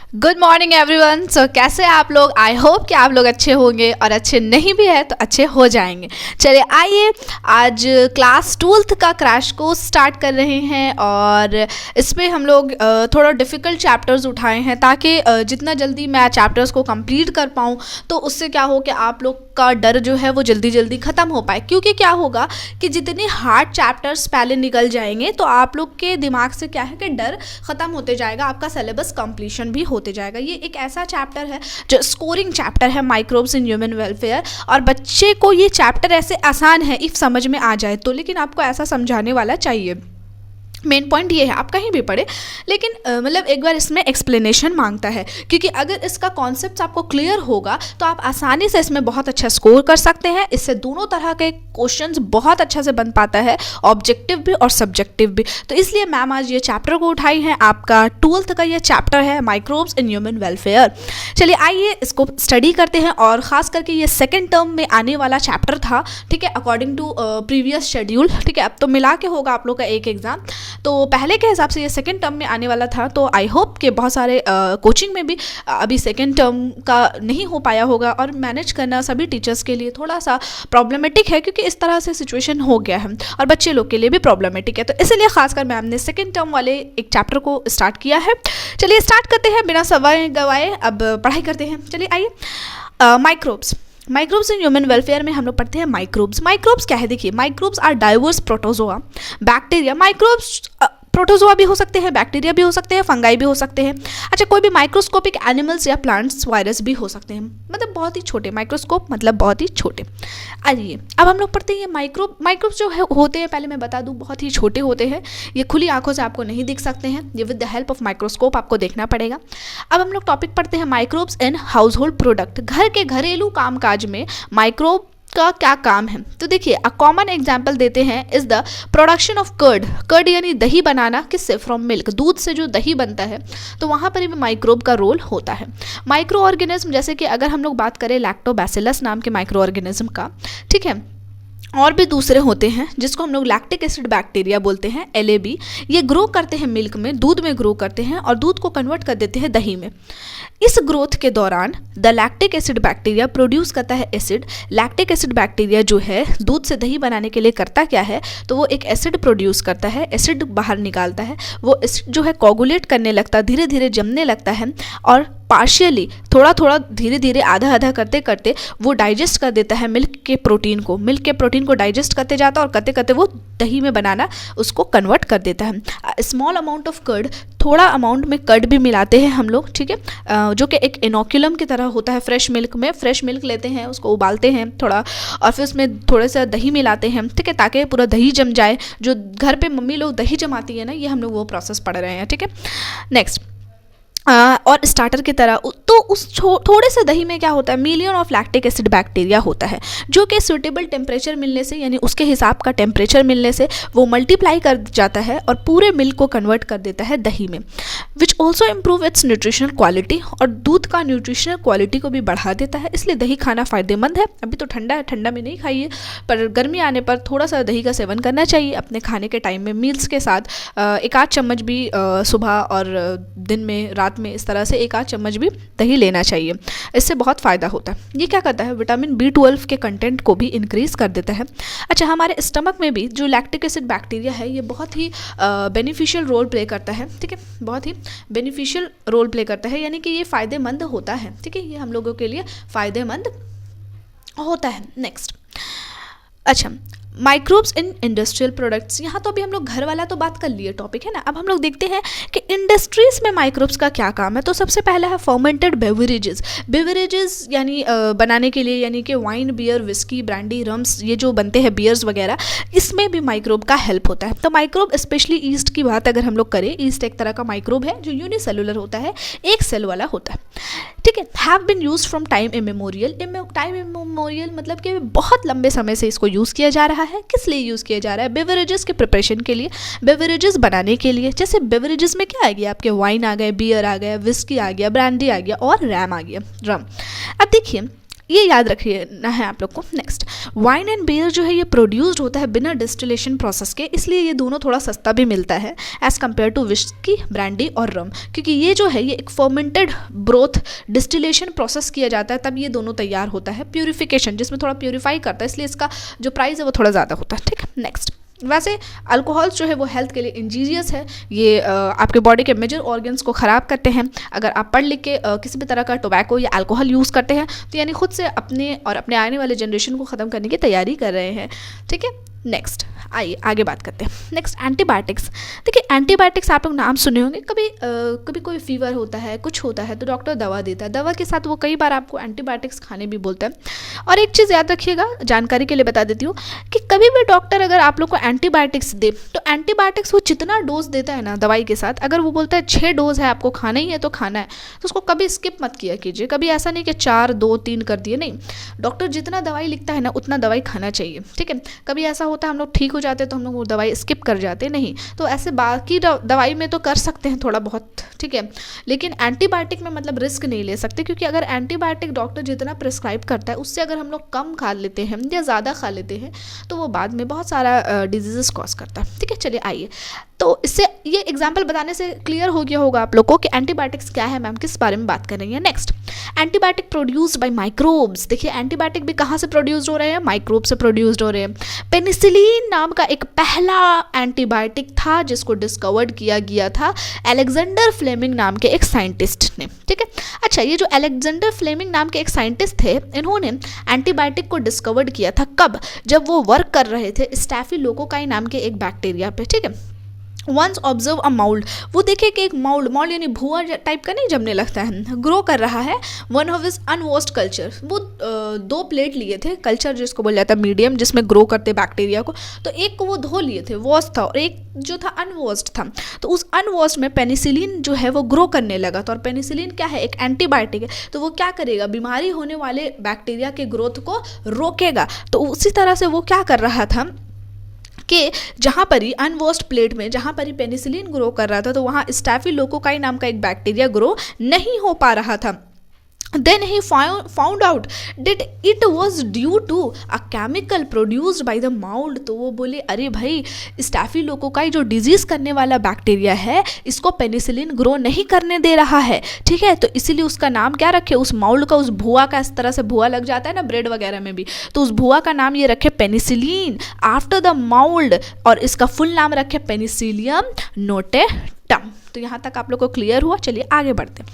Good morning everyone. सो कैसे हैं आप लोग? आई होप कि आप लोग अच्छे होंगे और अच्छे नहीं भी है तो अच्छे हो जाएंगे। चलिए आइए आज क्लास 12th का क्रैश कोर्स स्टार्ट कर रहे हैं और इसमें हम लोग थोड़ा डिफ़िकल्ट चैप्टर्स उठाए हैं ताकि जितना जल्दी मैं चैप्टर्स को कंप्लीट कर पाऊँ तो उससे क्या हो कि आप लोग का डर जो है वो जल्दी जल्दी ख़त्म हो पाए। क्योंकि क्या होगा कि जितने हार्ड चैप्टर्स पहले निकल जाएंगे तो आप लोग के दिमाग से क्या है कि डर ख़त्म होते जाएगा, आपका सिलेबस कंप्लीशन भी होते जाएगा। ये एक ऐसा चैप्टर है जो स्कोरिंग चैप्टर है, माइक्रोब्स इन ह्यूमन वेलफेयर, और बच्चे को ये चैप्टर ऐसे आसान है इफ़ समझ में आ जाए तो, लेकिन आपको ऐसा समझाने वाला चाहिए। मेन पॉइंट ये है, आप कहीं भी पढ़े लेकिन मतलब एक बार इसमें एक्सप्लेनेशन मांगता है, क्योंकि अगर इसका कॉन्सेप्ट आपको क्लियर होगा तो आप आसानी से इसमें बहुत अच्छा स्कोर कर सकते हैं। इससे दोनों तरह के क्वेश्चंस बहुत अच्छा से बन पाता है, ऑब्जेक्टिव भी और सब्जेक्टिव भी। तो इसलिए मैम आज ये चैप्टर को उठाई है, आपका 12th का ये चैप्टर है माइक्रोब्स इन ह्यूमन वेलफेयर। चलिए आइए इसको स्टडी करते हैं, और ख़ास करके ये सेकेंड टर्म में आने वाला चैप्टर था, ठीक है, अकॉर्डिंग टू प्रीवियस शेड्यूल। ठीक है, अब तो मिला के होगा आप लोग का एक एग्ज़ाम, तो पहले के हिसाब से ये सेकेंड टर्म में आने वाला था। तो आई होप कि बहुत सारे कोचिंग में भी अभी सेकेंड टर्म का नहीं हो पाया होगा, और मैनेज करना सभी टीचर्स के लिए थोड़ा सा प्रॉब्लमेटिक है, क्योंकि इस तरह से सिचुएशन हो गया है और बच्चे लोग के लिए भी प्रॉब्लमेटिक है। तो इसलिए खासकर मैम ने सेकेंड टर्म वाले एक चैप्टर को स्टार्ट किया है। चलिए स्टार्ट करते हैं बिना समय गवाए, अब पढ़ाई करते हैं। चलिए आइए माइक्रोब्स इन ह्यूमन वेलफेयर में हम लोग पढ़ते हैं माइक्रोब्स क्या है। देखिए, microbes are diverse protozoa, bacteria. Microbes protozoa भी हो सकते हैं, बैक्टीरिया भी हो सकते हैं, फंगाई भी हो सकते हैं। अच्छा, कोई भी माइक्रोस्कोपिक एनिमल्स या प्लांट्स, वायरस भी हो सकते हैं, मतलब बहुत ही छोटे। माइक्रोस्कोप मतलब बहुत ही छोटे। आइए अब हम लोग पढ़ते हैं माइक्रोब्स जो है होते हैं, पहले मैं बता दूं, बहुत ही छोटे होते हैं। ये खुली आंखों से आपको नहीं दिख सकते हैं, ये with the help of microscope आपको देखना पड़ेगा। अब हम लोग टॉपिक पढ़ते हैं microbes in house hold product. घर के घरेलू कामकाज में माइक्रोब का क्या काम है। तो देखिए, अ कॉमन एग्जाम्पल देते हैं is the production of curd यानी दही बनाना, किससे? फ्रॉम मिल्क, दूध से जो दही बनता है, तो वहाँ पर भी माइक्रोब का रोल होता है। माइक्रो ऑर्गेनिज्म, जैसे कि अगर हम लोग बात करें लैक्टोबैसिलस नाम के माइक्रो ऑर्गेनिज्म का, ठीक है, और भी दूसरे होते हैं जिसको हम लोग लैक्टिक एसिड बैक्टीरिया बोलते हैं, LAB। ये ग्रो करते हैं मिल्क में, दूध में ग्रो करते हैं और दूध को कन्वर्ट कर देते हैं दही में। इस ग्रोथ के दौरान the lactic acid bacteria produce करता है एसिड। लैक्टिक एसिड बैक्टीरिया जो है दूध से दही बनाने के लिए करता क्या है, तो वो एक एसिड प्रोड्यूस करता है, एसिड बाहर निकालता है। वो एसिड जो है कोगुलेट करने लगता है, धीरे धीरे जमने लगता है, और पार्शियली थोड़ा थोड़ा धीरे धीरे आधा आधा करते करते वो डाइजेस्ट कर देता है मिल्क के प्रोटीन को डाइजेस्ट करते जाता है, और करते करते वो दही में बनाना उसको कन्वर्ट कर देता है। स्मॉल अमाउंट ऑफ कर्ड, थोड़ा अमाउंट में कर्ड भी मिलाते हैं हम लोग, ठीक है, जो कि एक इनोक्यूलम की तरह होता है। फ्रेश मिल्क लेते हैं, उसको उबालते हैं थोड़ा, और फिर उसमें थोड़े सा दही मिलाते हैं, ठीक है, ताकि पूरा दही जम जाए। जो घर पे मम्मी लोग दही जमाती है ना, ये हम लोग वो प्रोसेस पढ़ रहे हैं, ठीक है। नेक्स्ट, और स्टार्टर की तरह तो उस थोड़े से दही में क्या होता है, million of lactic acid bacteria होता है, जो कि सूटेबल टेम्परेचर मिलने से, यानी उसके हिसाब का टेम्परेचर मिलने से वो मल्टीप्लाई कर जाता है और पूरे मिल्क को कन्वर्ट कर देता है दही में, which also improve it's nutritional quality, और दूध का न्यूट्रिशनल क्वालिटी को भी बढ़ा देता है। इसलिए दही खाना फ़ायदेमंद है। अभी तो ठंडा है, ठंडा में नहीं खाइए, पर गर्मी आने पर थोड़ा सा दही का सेवन करना चाहिए अपने खाने के टाइम में, मील्स के साथ। एक आध चम्मच भी सुबह और दिन में, रात में, इस तरह से एक आध चम्मच भी दही लेना चाहिए, इससे बहुत फ़ायदा होता है। ये क्या करता है, विटामिन B12 के कंटेंट को भी इंक्रीज़ कर देता है। अच्छा, हमारे स्टमक में भी जो लैक्टिक एसिड बैक्टीरिया है, ये बहुत ही बेनिफिशियल रोल प्ले करता है, ठीक है, बहुत ही बेनिफिशियल रोल प्ले करता है, यानी कि ये फ़ायदेमंद होता है, ठीक है, ये हम लोगों के लिए फ़ायदेमंद होता है। नेक्स्ट, अच्छा, माइक्रोब्स इन इंडस्ट्रियल प्रोडक्ट्स। यहाँ तो अभी हम लोग घर वाला तो बात कर लिए, टॉपिक है ना। अब हम लोग देखते हैं कि इंडस्ट्रीज़ में माइक्रोब्स का क्या काम है। तो सबसे पहला है फर्मेंटेड बेवरेजेस यानी बनाने के लिए, यानी कि वाइन, बियर, विस्की, ब्रांडी, रम्स, ये जो बनते हैं बियर्स वगैरह, इसमें भी माइक्रोब का हेल्प होता है। तो माइक्रोब, स्पेशली ईस्ट की बात अगर हम लोग करें, ईस्ट एक तरह का माइक्रोब है जो यूनिसेलुलर होता है, एक सेल वाला होता है, ठीक है। Have been use from time immemorial मतलब कि बहुत लंबे समय से इसको यूज़ किया जा रहा है। किस लिए यूज़ किया जा रहा है? बेवरेजेस के प्रिपरेशन के लिए, बेवरेजेस बनाने के लिए। जैसे बेवरेजेस में क्या आ गया, आपके वाइन आ गए, बियर आ गया, विस्की आ गया, ब्रांडी आ गया और रम आ गया। अब देखिए, ये याद रखिए ना है आप लोग को। नेक्स्ट, वाइन एंड बियर जो है ये प्रोड्यूस्ड होता है बिना डिस्टिलेशन प्रोसेस के, इसलिए ये दोनों थोड़ा सस्ता भी मिलता है as compared to whisky, brandy और रम, क्योंकि ये जो है ये एक फर्मेंटेड ब्रोथ डिस्टिलेशन प्रोसेस किया जाता है तब ये दोनों तैयार होता है, प्यूरिफिकेशन जिसमें थोड़ा प्यूरिफाई करता है, इसलिए इसका जो प्राइस है वो थोड़ा ज़्यादा होता है। ठीक है, नेक्स्ट, वैसे अल्कोहल्स जो है वो हेल्थ के लिए इंजीरियस है, ये आपके बॉडी के मेजर ऑर्गन्स को ख़राब करते हैं। अगर आप पढ़ लिख के किसी भी तरह का टोबैको या अल्कोहल यूज़ करते हैं तो यानी खुद से अपने और अपने आने वाले जनरेशन को ख़त्म करने की तैयारी कर रहे हैं। ठीक है, नेक्स्ट आइए आगे बात करते हैं। Next, antibiotics. देखिए एंटीबायोटिक्स आप लोग नाम सुने होंगे, कभी कोई फीवर होता है, कुछ होता है तो डॉक्टर दवा देता है, दवा के साथ वो कई बार आपको एंटीबायोटिक्स खाने भी बोलता है। और एक चीज़ याद रखिएगा, जानकारी के लिए बता देती हूँ कि कभी भी डॉक्टर अगर आप लोग को एंटीबायोटिक्स दे तो एंटीबायोटिक्स वो जितना डोज देता है ना दवाई के साथ, अगर वो बोलता है 6 डोज है आपको खाना ही है तो खाना है, तो उसको कभी स्किप मत किया कीजिए। कभी ऐसा नहीं कि 4, 2, 3 कर दिए, नहीं, डॉक्टर जितना दवाई लिखता है ना उतना दवाई खाना चाहिए। ठीक है, कभी ऐसा होता है हम लोग ठीक हो जाते हैं तो हम लोग वो दवाई स्किप कर जाते, नहीं, तो ऐसे बाकी दवाई में तो कर सकते हैं थोड़ा बहुत, ठीक है, लेकिन एंटीबायोटिक में मतलब रिस्क नहीं ले सकते, क्योंकि अगर एंटीबायोटिक डॉक्टर जितना प्रिस्क्राइब करता है उससे अगर हम लोग कम खा लेते हैं या ज़्यादा खा लेते हैं तो वो बाद में बहुत सारा डिजीज़ कॉज करता है। ठीक है, चलिए आइए, तो इससे ये एग्जाम्पल बताने से क्लियर हो गया होगा आप लोग को कि एंटीबायोटिक्स क्या है, मैम किस बारे में बात कर रही है। Next, antibiotic produced by microbes. देखिए एंटीबायोटिक भी कहाँ से प्रोड्यूस्ड हो रहे हैं, माइक्रोब से प्रोड्यूस्ड हो रहे हैं। पेनिसिलिन नाम का एक पहला एंटीबायोटिक था जिसको डिस्कवर्ड किया गया था अलेक्जेंडर फ्लेमिंग नाम के एक साइंटिस्ट ने। ठीक है, अच्छा, ये जो अलेक्जेंडर फ्लेमिंग नाम के एक साइंटिस्ट थे, इन्होंने एंटीबायोटिक को डिस्कवर्ड किया था कब, जब वो वर्क कर रहे थे स्टैफिलोकोकाई नाम के एक बैक्टीरिया पे। ठीक है, वंस ऑब्जर्व अ माउल्ड, वो देखे कि एक माउल्ड यानी भुआ टाइप का नहीं जमने लगता है, ग्रो कर रहा है। One of his unwashed culture, वो 2 प्लेट लिए थे, कल्चर जिसको बोला जाता है मीडियम जिसमें ग्रो करते बैक्टीरिया को, तो एक को वो धो लिए थे, वॉश था, और एक जो था अनवॉश्ड था। तो उस अनवॉश्ड में पेनिसिलिन जो है वो ग्रो करने लगा था, और पेनिसिलिन क्या है, एक एंटीबायोटिक है, तो वो क्या करेगा, बीमारी होने वाले बैक्टीरिया के ग्रोथ को रोकेगा। तो उसी तरह से वो क्या कर रहा था कि जहाँ पर ही अनवॉश्ड प्लेट में जहाँ पर ही पेनिसिलिन ग्रो कर रहा था तो वहाँ स्टैफिलोकोकाई नाम का एक बैक्टीरिया ग्रो नहीं हो पा रहा था। Then he found out that it was due to a chemical produced by the mold। तो वो बोले अरे भाई स्टैफिलोकोकाई जो डिजीज़ करने वाला बैक्टीरिया है इसको पेनिसिलिन ग्रो नहीं करने दे रहा है। ठीक है, तो इसीलिए उसका नाम क्या रखे, उस माउल्ड का, उस भुआ का, इस तरह से भुआ लग जाता है ना ब्रेड वगैरह में भी, तो उस भुआ का नाम ये रखे पेनिसिलिन आफ्टर द माउल्ड, और इसका फुल नाम रखे पेनिसिलियम नोटेटम। तो यहाँ तक आप लोग को क्लियर हुआ। चलिए आगे बढ़ते हैं।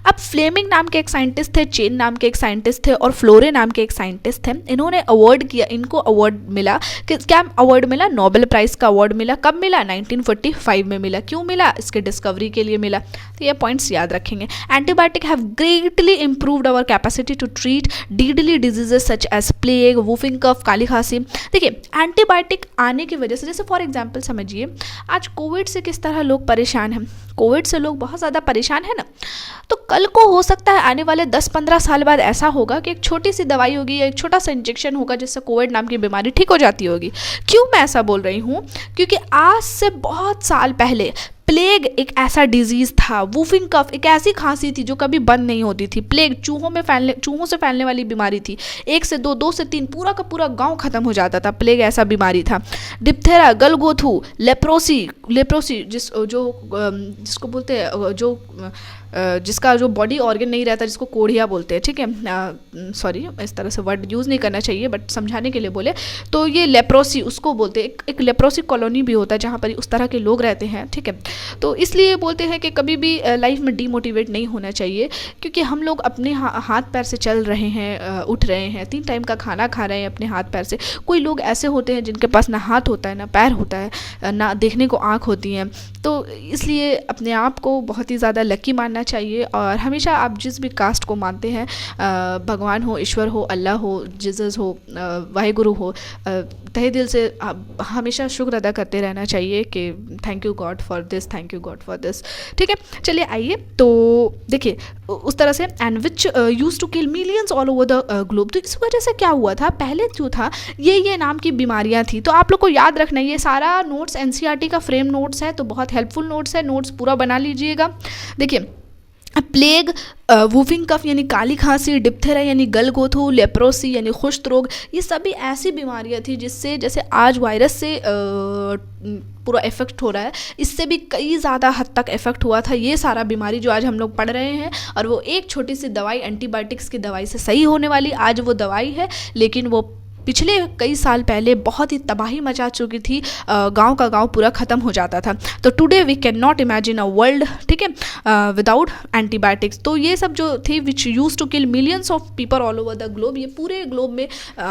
अब फ्लेमिंग नाम के एक साइंटिस्ट थे, चेन नाम के एक साइंटिस्ट थे, और फ्लोरे नाम के एक साइंटिस्ट थे। इन्होंने अवार्ड किया, इनको अवार्ड मिला, क्या अवार्ड मिला, नोबेल प्राइज़ का अवार्ड मिला। कब मिला, 1945 में मिला। क्यों मिला, इसके डिस्कवरी के लिए मिला। तो ये पॉइंट्स याद रखेंगे। Antibiotic have greatly improved our capacity to treat deadly diseases such as plague, whooping cough, काली खांसी। देखिए एंटीबायोटिक आने की वजह से, जैसे फॉर एग्जाम्पल समझिए आज कोविड से किस तरह लोग परेशान हैं, कोविड से लोग बहुत ज़्यादा परेशान है ना, तो कल को हो सकता है आने वाले 10-15 साल बाद ऐसा होगा कि एक छोटी सी दवाई होगी या एक छोटा सा इंजेक्शन होगा जिससे कोविड नाम की बीमारी ठीक हो जाती होगी। क्यों मैं ऐसा बोल रही हूँ, क्योंकि आज से बहुत साल पहले प्लेग एक ऐसा डिजीज़ था, वूफिंग कफ एक ऐसी खांसी थी जो कभी बंद नहीं होती थी। प्लेग चूहों से फैलने वाली बीमारी थी, 1 से 2, 2 से 3 पूरा का पूरा गांव खत्म हो जाता था। प्लेग ऐसा बीमारी था। डिप्थेरा, गलगोथू, लेप्रोसी जिसको बोलते हैं जिसका जो बॉडी ऑर्गन नहीं रहता, जिसको कोढ़िया बोलते हैं। ठीक है, सॉरी इस तरह से वर्ड यूज़ नहीं करना चाहिए बट समझाने के लिए बोले तो ये लेप्रोसी उसको बोलते हैं। एक लेप्रोसी कॉलोनी भी होता है जहाँ पर उस तरह के लोग रहते हैं। ठीक है, तो इसलिए बोलते हैं कि कभी भी लाइफ में डीमोटिवेट नहीं होना चाहिए, क्योंकि हम लोग अपने हाथ पैर से चल रहे हैं, उठ रहे हैं, 3 टाइम का खाना खा रहे हैं अपने हाथ पैर से। कोई लोग ऐसे होते हैं जिनके पास ना हाथ होता है ना पैर होता है, ना देखने को आँख होती है। तो इसलिए अपने आप को बहुत ही ज़्यादा लकी मानना चाहिए, और हमेशा आप जिस भी कास्ट को मानते हैं, भगवान हो, ईश्वर हो, अल्लाह हो, जीसस हो, वाहिगुरु हो, तहे दिल से हमेशा शुक्र अदा करते रहना चाहिए कि thank you God for this, thank you God for this. ठीक है, चलिए आइए, तो देखिए उस तरह से and which use to kill millions all over the globe. तो इस वजह से क्या हुआ था, पहले जो था ये नाम की बीमारियां थी। तो आप लोग को याद रखना, ये सारा नोट्स एनसीईआरटी का फ्रेम नोट्स है, तो बहुत हेल्पफुल नोट्स है, नोट्स पूरा बना लीजिएगा। देखिए प्लेग, वूफिंग कफ यानी काली खांसी, डिप्थेरा यानी गलगोथू, लेप्रोसी यानी खुश्क रोग, ये सभी ऐसी बीमारियां थी जिससे, जैसे आज वायरस से पूरा इफेक्ट हो रहा है, इससे भी कई ज़्यादा हद तक इफेक्ट हुआ था ये सारा बीमारी जो आज हम लोग पढ़ रहे हैं। और वो एक छोटी सी दवाई, एंटीबायोटिक्स की दवाई से सही होने वाली आज वो दवाई है, लेकिन वो पिछले कई साल पहले बहुत ही तबाही मचा चुकी थी, गांव का गांव पूरा ख़त्म हो जाता था। तो today we can not imagine a world, ठीक है, विदाउट एंटीबायोटिक्स। तो ये सब जो थे which use to kill millions of people all over the globe, ये पूरे ग्लोब में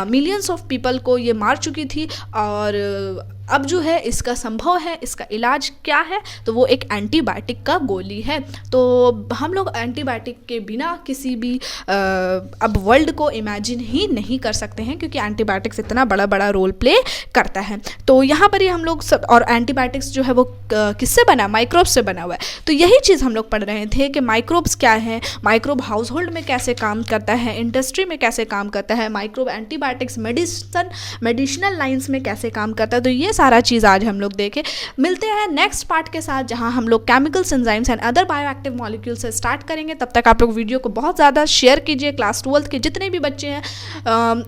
मिलियंस ऑफ पीपल को ये मार चुकी थी। और अब जो है इसका संभव है, इसका इलाज क्या है, तो वो एक एंटीबायोटिक का गोली है। तो हम लोग एंटीबायोटिक के बिना किसी भी अब वर्ल्ड को इमेजिन ही नहीं कर सकते हैं, क्योंकि एंटीबायोटिक्स इतना बड़ा बड़ा रोल प्ले करता है। तो यहाँ पर ही हम लोग सब, और एंटीबायोटिक्स जो है वो किससे बना, माइक्रोब्स से बना हुआ है। तो यही चीज़ हम लोग पढ़ रहे थे कि माइक्रोब्स क्या है, माइक्रोब हाउस होल्ड में कैसे काम करता है, इंडस्ट्री में कैसे काम करता है, माइक्रोब एंटीबायोटिक्स मेडिसिनल लाइन्स में कैसे काम करता है। तो ये सारा चीज़ आज हम लोग देखें। मिलते हैं नेक्स्ट पार्ट के साथ, जहां हम लोग chemicals, enzymes and other bioactive molecules से स्टार्ट करेंगे। तब तक आप लोग वीडियो को बहुत ज़्यादा शेयर कीजिए, क्लास 12th के जितने भी बच्चे हैं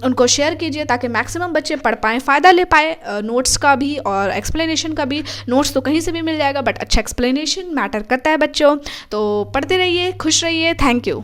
उनको शेयर कीजिए, ताकि मैक्सिमम बच्चे पढ़ पाएँ, फ़ायदा ले पाए नोट्स का भी और एक्सप्लेनेशन का भी। नोट्स तो कहीं से भी मिल जाएगा, बट अच्छा एक्सप्लेनेशन मैटर करता है बच्चों। तो पढ़ते रहिए, खुश रहिए, थैंक यू।